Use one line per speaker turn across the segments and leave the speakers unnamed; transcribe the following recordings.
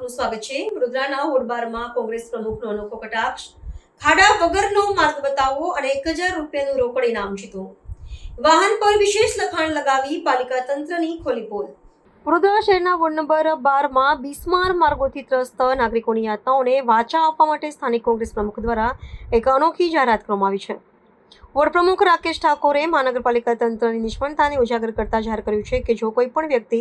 આપનું સ્વાગત છે। વડોદરાના હોડબારમાં કોંગ્રેસ પ્રમુખનો અનોખો કટાક્ષ, ખાડા વગરનો માર્ગ બતાવો અને 1000 રૂપિયાનું રોકડ ઇનામ જીતો। વાહન પર વિશેષ લખાણ લગાવી પાલિકા તંત્રની ખોલી પોલ। વડોદરા શહેરના વોર્ડ નંબર 12 માં બિસ્માર માર્ગોથી ત્રસ્ત નાગરિકોની યાતનાઓને વાચા આપવા માટે સ્થાનિક કોંગ્રેસ પ્રમુખ દ્વારા એક અનોખી જાહેરાત કરવામાં આવી છે। વોર્ડ પ્રમુખ રાકેશ ઠાકોરે મહાનગરપાલિકા તંત્રની નિષ્ફળતાને ઉજાગર કરતા જાહેર કર્યું છે કે જો કોઈ પણ વ્યક્તિ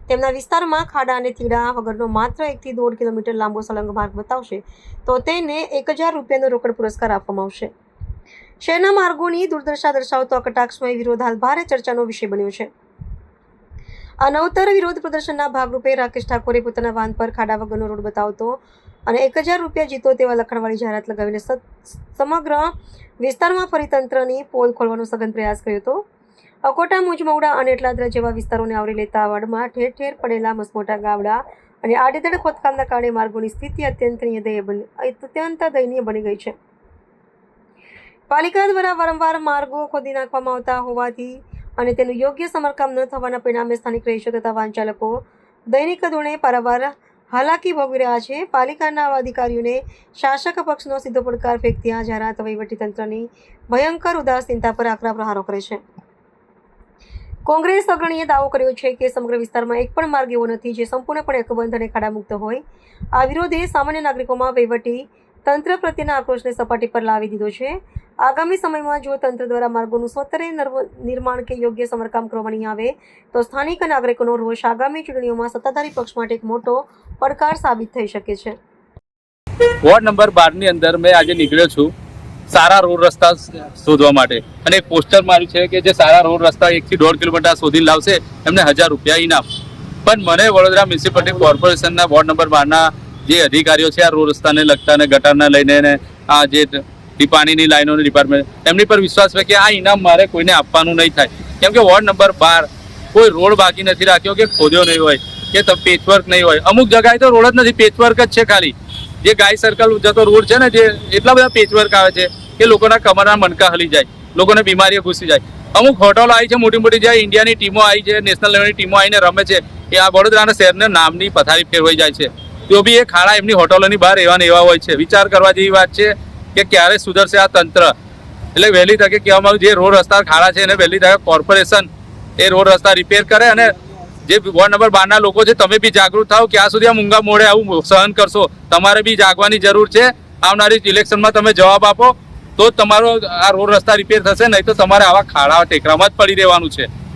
તેમના વિસ્તારમાં ખાડા અને તીડા વગરનો માત્ર 1 થી 1.5 કિલોમીટર લાંબો સળંગ માર્ગ બતાવશે તો તેને 1000 રૂપિયાનો રોકડ પુરસ્કાર આપવામાં આવશે। શહેરના માર્ગોની દુર્દશા દર્શાવતો આ કટાક્ષમય વિરોધ હાલ ભારે ચર્ચાનો વિષય બન્યો છે। આ નવતર વિરોધ પ્રદર્શનના ભાગરૂપે રાકેશ ઠાકોરે પોતાના વાહન પર ખાડા વગરનો રોડ બતાવતો અને 1000 રૂપિયા જીતો તેવા લખાણવાળી જાહેરાત લગાવીને સમગ્ર વિસ્તારમાં ફરી તંત્રની પોલ ખોલવાનો સઘન પ્રયાસ કર્યો હતો। અકોટા, મુજમવડા અને એટલાદરા જેવા વિસ્તારોને આવરી લેતા વાડમાં ઠેર ઠેર પડેલા મસમોટા ગાબડા અને આડેધડ ખોદકામના કારણે માર્ગોની સ્થિતિ અત્યંત દયનીય બની ગઈ છે। પાલિકા દ્વારા વારંવાર માર્ગો ખોદી નાખવામાં આવતા હોવાથી અને તેનું યોગ્ય સમારકામ ન થવાના પરિણામે સ્થાનિક રહીશો તથા વાહન ચાલકો દૈનિક ધોરણે પારાવાર હાલાકી ભોગવી રહ્યા છે। પાલિકાના આવા અધિકારીઓને શાસક પક્ષનો સીધો પડકાર ફેંકતી આ જાહેરાત વહીવટીતંત્રની ભયંકર ઉદાસીનતા પર આકરા પ્રહારો કરે છે। કોંગ્રેસ અગ્રણીએ દાવો કર્યો છે કે સમગ્ર વિસ્તારમાં એક પણ માર્ગ એવો નથી જે સંપૂર્ણપણે અકબંધ અને ખાડામુક્ત હોય। આ વિરોધે સામાન્ય નાગરિકોમાં વહીવટી તંત્ર પ્રત્યેના આક્રોશને સપાટી પર લાવી દીધો છે। આગામી સમયમાં જો તંત્ર દ્વારા માર્ગોનું સ્વતંત્ર નિર્માણ કે યોગ્ય સમારકામ કરવામાં નહીં આવે તો સ્થાનિક નાગરિકોનો રોષ આગામી ચૂંટણીઓમાં સત્તાધારી પક્ષ માટે એક મોટો પડકાર સાબિત થઈ શકે છે।
વોર્ડ નંબર 12 ની અંદર મેં આજે નીકળ્યો છું સારા રોડ રસ્તા શોધવા માટે અને એક પોસ્ટર માર્યું છે કે જે સારા રોડ રસ્તા 1 થી 1.5 કિલોમીટર સુધી લાવશે એમને 1000 રૂપિયા ઇનામ। પણ મને વડોદરા મ્યુનિસિપલ કોર્પોરેશનના વોર્ડ નંબર 12 ના જે અધિકારીઓ છે આ રોડ રસ્તાને લગતા અને ગટરના લઈને આ જે પાણીની લાઈનોની ડિપાર્ટમેન્ટ એમની પર વિશ્વાસ છે કે આ ઇનામ મારે કોઈને આપવાનું નહીં થાય, કેમ કે વોર્ડ નંબર 12 કોઈ રોડ બાકી નથી રાખ્યો કે ખોદ્યો નહીં હોય કે પેચવર્ક નહીં હોય। અમુક જગ્યાએ તો રોડ જ નથી, પેચવર્ક જ છે ખાલી। જે ગાય સર્કલ જતો રોડ છે ને જે એટલા બધા પેચવર્ક આવે છે કે લોકોના કમરના મણકા હલી જાય, લોકોને બીમારીઓ ઘૂસી જાય। અમુક હોટલો આવી છે મોટી મોટી, જ્યાં ઇન્ડિયાની ટીમો આવી છે, નેશનલ લેવલની ટીમો આવીને રમે છે, એ આ વડોદરાના શહેરના નામની પથારી ફેરવાઈ જાય છે। તો બી એ ખાડા એમની હોટલોની બહાર એવા ને એવા હોય છે। વિચાર કરવા જેવી વાત છે કે ક્યારે સુધરશે આ તંત્ર। એટલે વહેલી તકે કહેવામાં આવ્યું જે રોડ રસ્તા ખાડા છે એને વહેલી તકે કોર્પોરેશન એ રોડ રસ્તા રિપેર કરે અને જે વોર્ડ નંબર 12 ના લોકો છે તમે બી જાગૃત થાઓ। ક્યાં સુધી આ મૂંગા મોડે આવું સહન કરશો? તમારે બી જાગવાની જરૂર છે। આવનારી ઇલેક્શનમાં તમે જવાબ આપો તો તમારો આ રોડ રસ્તા રિપેર થશે, નહીં તો તમારે આવા ખાડા ટેકરામાં જ પડી રહેવાનું છે।